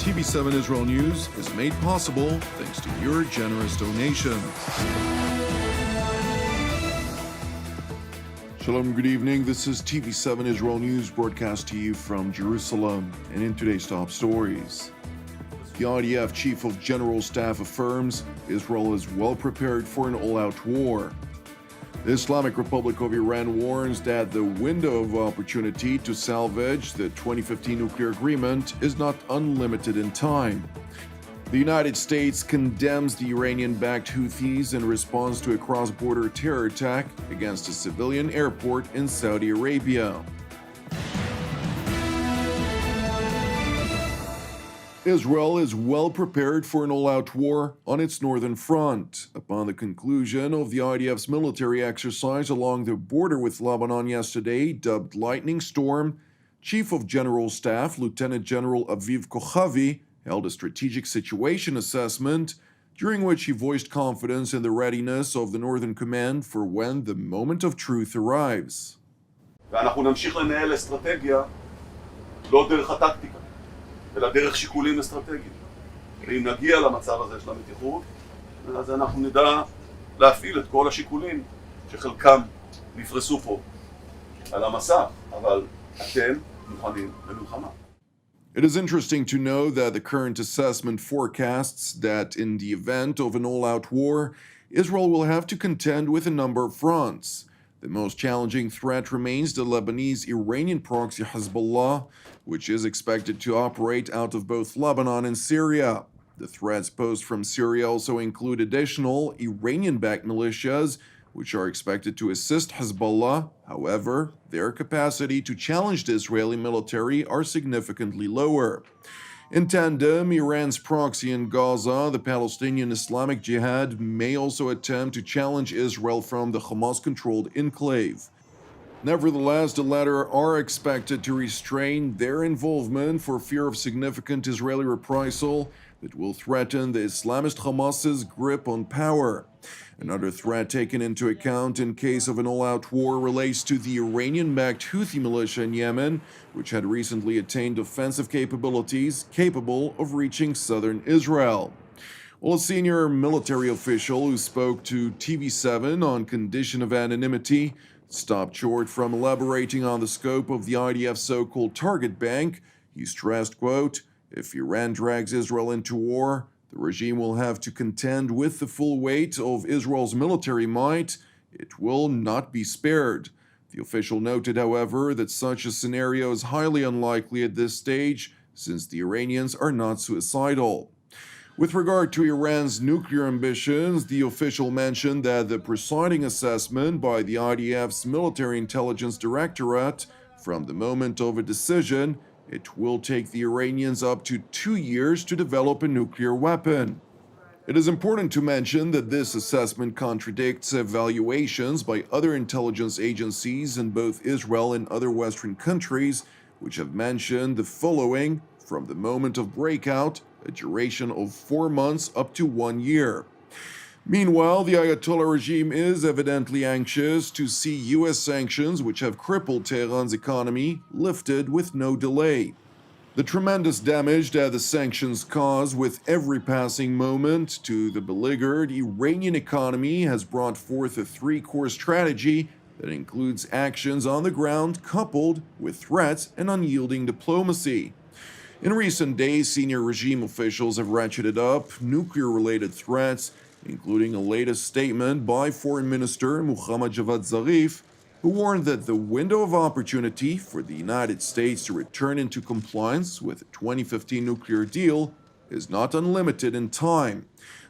TV7 Israel News is made possible thanks to your generous donations. Shalom, good evening. This is TV7 Israel News broadcast to you from Jerusalem. And in today's top stories, the IDF Chief of General Staff affirms Israel is well prepared for an all-out war. The Islamic Republic of Iran warns that the window of opportunity to salvage the 2015 nuclear agreement is not unlimited in time. The United States condemns the Iranian-backed Houthis in response to a cross-border terror attack against a civilian airport in Saudi Arabia. Israel is well prepared for an all-out war on its northern front. Upon the conclusion of the IDF's military exercise along the border with Lebanon yesterday, dubbed Lightning Storm, Chief of General Staff Lieutenant General Aviv Kochavi held a strategic situation assessment, during which he voiced confidence in the readiness of the Northern Command for when the moment of truth arrives. ואנחנו נמשיך לנהל אסטרטגיה לא דרך הטקטיקה, אלא דרך שיקולים אסטרטגיים. ואם נגיע למצב הזה של המתיחות, אז אנחנו נדע להפעיל את כל השיקולים שחלקם נפרסו פה על המסך, אבל אתם מוכנים למלחמה. It is interesting to know that the current assessment forecasts that in the event of an all-out war, Israel will have to contend with a number of fronts. The most challenging threat remains the Lebanese-Iranian proxy Hezbollah, which is expected to operate out of both Lebanon and Syria. The threats posed from Syria also include additional Iranian-backed militias, which are expected to assist Hezbollah. However, their capacity to challenge the Israeli military are significantly lower. In tandem, Iran's proxy in Gaza, the Palestinian Islamic Jihad, may also attempt to challenge Israel from the Hamas-controlled enclave. Nevertheless, the latter are expected to restrain their involvement for fear of significant Israeli reprisal that will threaten the Islamist Hamas's grip on power. Another threat taken into account in case of an all-out war relates to the Iranian-backed Houthi militia in Yemen, which had recently attained offensive capabilities capable of reaching southern Israel. Well, a senior military official who spoke to TV7 on condition of anonymity stopped short from elaborating on the scope of the IDF's so-called target bank. He stressed, quote, "If Iran drags Israel into war, the regime will have to contend with the full weight of Israel's military might. It will not be spared." The official noted, however, that such a scenario is highly unlikely at this stage, since the Iranians are not suicidal. With regard to Iran's nuclear ambitions, the official mentioned that the presiding assessment by the IDF's Military Intelligence Directorate, from the moment of a decision, it will take the Iranians up to 2 years to develop a nuclear weapon. It is important to mention that this assessment contradicts evaluations by other intelligence agencies in both Israel and other Western countries, which have mentioned the following: from the moment of breakout, a duration of 4 months up to 1 year. Meanwhile, the Ayatollah regime is evidently anxious to see U.S. sanctions, which have crippled Tehran's economy, lifted with no delay. The tremendous damage that the sanctions cause with every passing moment to the beleaguered Iranian economy has brought forth a three-core strategy that includes actions on the ground coupled with threats and unyielding diplomacy. In recent days, senior regime officials have ratcheted up nuclear-related threats, including a latest statement by Foreign Minister Mohammad Javad Zarif, who warned that the window of opportunity for the United States to return into compliance with the 2015 nuclear deal is not unlimited in time.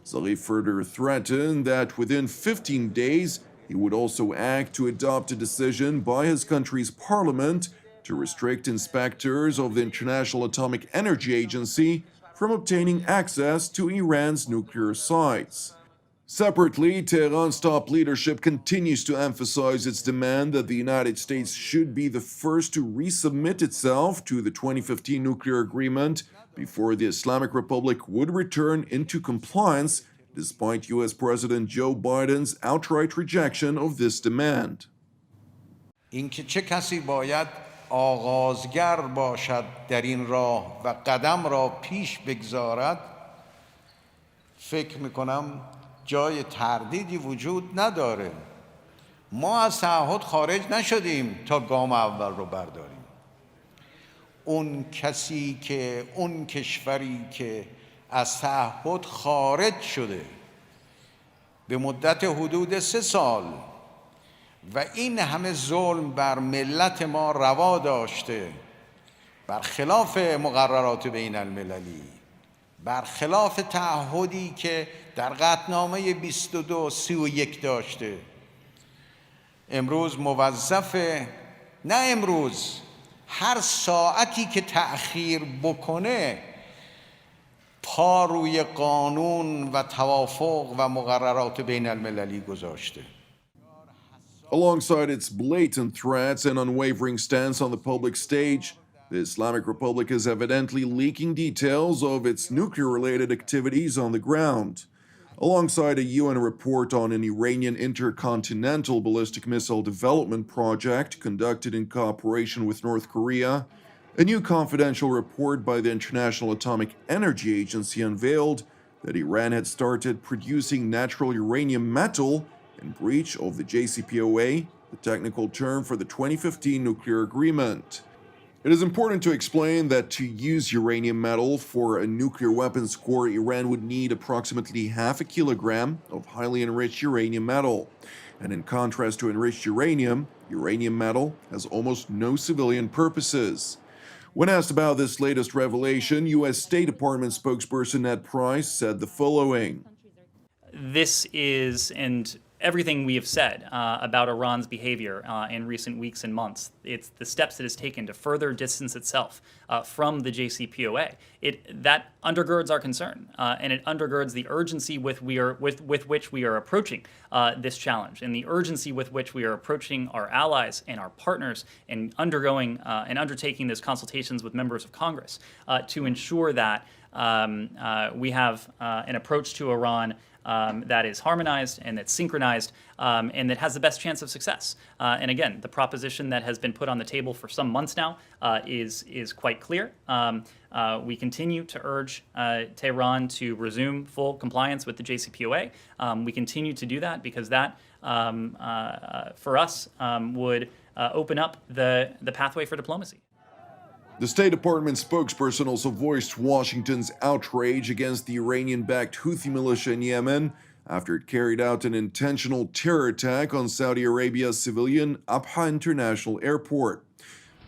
Zarif further threatened that within 15 days, he would also act to adopt a decision by his country's parliament to restrict inspectors of the International Atomic Energy Agency from obtaining access to Iran's nuclear sites. Separately, Tehran's top leadership continues to emphasize its demand that the United States should be the first to resubmit itself to the 2015 nuclear agreement before the Islamic Republic would return into compliance, despite U.S. President Joe Biden's outright rejection of this demand. اینکه چه کسی باید آغازگر باشد در این راه و قدم را پیش بگذارد، فکر میکنم جای تردیدی وجود نداره. ما از تعهد خارج نشدیم تا گام اول رو برداریم. اون کشوری که از تعهد خارج شده به مدت حدود 3 سال و این همه ظلم بر ملت ما روا داشته، برخلاف مقررات بین المللی، برخلاف تعهدی که در قطعنامه 2231 داشته، امروز موظفه، نه امروز، هر ساعتی که تأخیر بکنه پا روی قانون و توافق و مقررات بین المللی گذاشته. Alongside its blatant threats and unwavering stance on the public stage, the Islamic Republic is evidently leaking details of its nuclear-related activities on the ground. Alongside a UN report on an Iranian intercontinental ballistic missile development project conducted in cooperation with North Korea, a new confidential report by the International Atomic Energy Agency unveiled that Iran had started producing natural uranium metal in breach of the JCPOA, the technical term for the 2015 nuclear agreement. It is important to explain that to use uranium metal for a nuclear weapons core, Iran would need approximately 0.5 kilogram of highly enriched uranium metal. And in contrast to enriched uranium metal has almost no civilian purposes. When asked about this latest revelation, U.S. State Department spokesperson Ned Price said the following. This is, and everything we have said about Iran's behavior in recent weeks and months, it's the steps it has taken to further distance itself from the JCPOA. That undergirds our concern, and it undergirds the urgency with which we are approaching this challenge, and the urgency with which we are approaching our allies and our partners, and undergoing and undertaking those consultations with members of Congress to ensure that we have an approach to Iran that is harmonized and that's synchronized and that has the best chance of success. And again, the proposition that has been put on the table for some months now is quite clear. We continue to urge Tehran to resume full compliance with the JCPOA. We continue to do that because that, for us, would open up the pathway for diplomacy. The State Department spokesperson also voiced Washington's outrage against the Iranian-backed Houthi militia in Yemen after it carried out an intentional terror attack on Saudi Arabia's civilian Abha International Airport.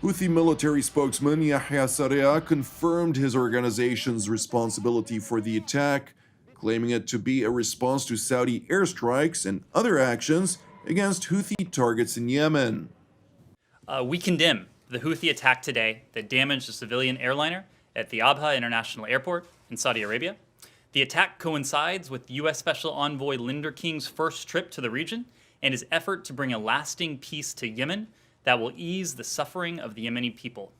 Houthi military spokesman Yahya Sarea confirmed his organization's responsibility for the attack, claiming it to be a response to Saudi airstrikes and other actions against Houthi targets in Yemen. We condemn the Houthi attack today that damaged a civilian airliner at the Abha International Airport in Saudi Arabia. The attack coincides with U.S. Special Envoy Linder King's first trip to the region and his effort to bring a lasting peace to Yemen that will ease the suffering of the Yemeni people.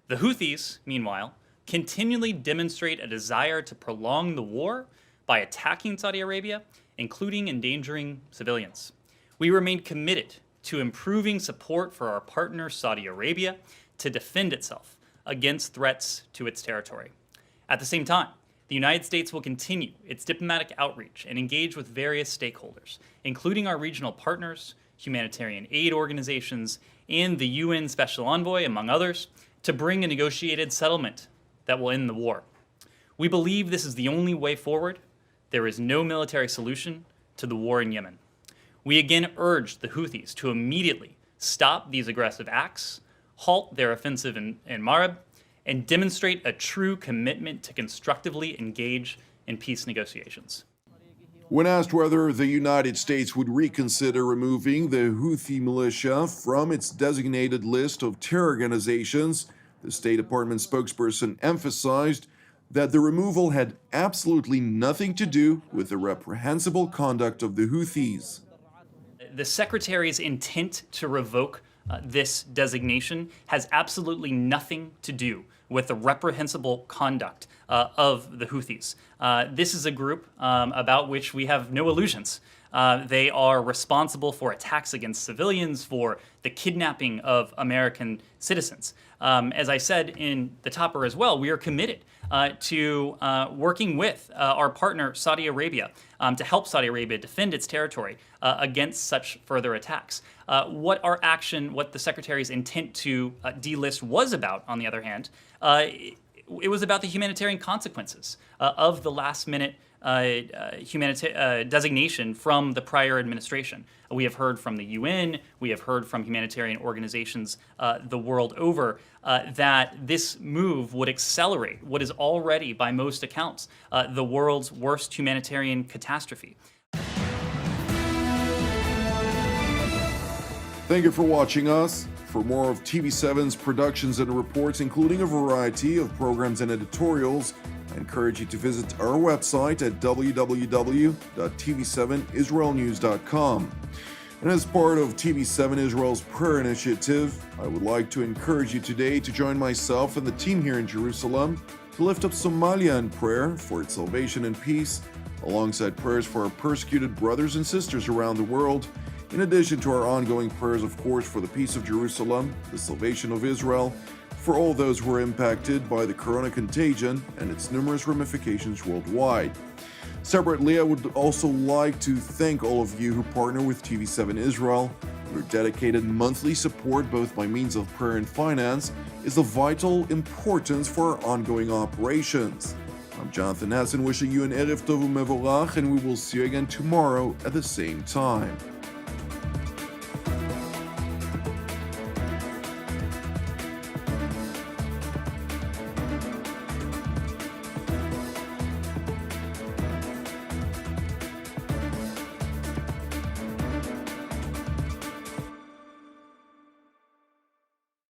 The Houthis, meanwhile, continually demonstrate a desire to prolong the war by attacking Saudi Arabia, including endangering civilians. We remain committed to improving support for our partner Saudi Arabia to defend itself against threats to its territory. At the same time, the United States will continue its diplomatic outreach and engage with various stakeholders, including our regional partners, humanitarian aid organizations, and the UN Special Envoy, among others, to bring a negotiated settlement that will end the war. We believe this is the only way forward. There is no military solution to the war in Yemen. We again urge the Houthis to immediately stop these aggressive acts, halt their offensive in Marib, and demonstrate a true commitment to constructively engage in peace negotiations. When asked whether the United States would reconsider removing the Houthi militia from its designated list of terror organizations, the State Department spokesperson emphasized that the removal had absolutely nothing to do with the reprehensible conduct of the Houthis. The Secretary's intent to revoke this designation has absolutely nothing to do with the reprehensible conduct of the Houthis. This is a group about which we have no illusions. They are responsible for attacks against civilians, for the kidnapping of American citizens. As I said in the topper as well, we are committed to working with our partner Saudi Arabia to help Saudi Arabia defend its territory against such further attacks. What the Secretary's intent to delist was about, on the other hand, it was about the humanitarian consequences of the last-minute designation from the prior administration. We have heard from the UN, we have heard from humanitarian organizations the world over that this move would accelerate what is already, by most accounts, the world's worst humanitarian catastrophe. Thank you for watching us. For more of TV7's productions and reports, including a variety of programs and editorials, I encourage you to visit our website at www.tv7israelnews.com. And as part of TV7 Israel's prayer initiative, I would like to encourage you today to join myself and the team here in Jerusalem to lift up Somalia in prayer for its salvation and peace, alongside prayers for our persecuted brothers and sisters around the world, in addition to our ongoing prayers, of course, for the peace of Jerusalem, the salvation of Israel, for all those who are impacted by the corona contagion and its numerous ramifications worldwide. Separately, I would also like to thank all of you who partner with TV7 Israel. Your dedicated monthly support, both by means of prayer and finance, is of vital importance for our ongoing operations. I'm Jonathan Hassan, wishing you an Erev Tov u'Mevorach, and we will see you again tomorrow at the same time.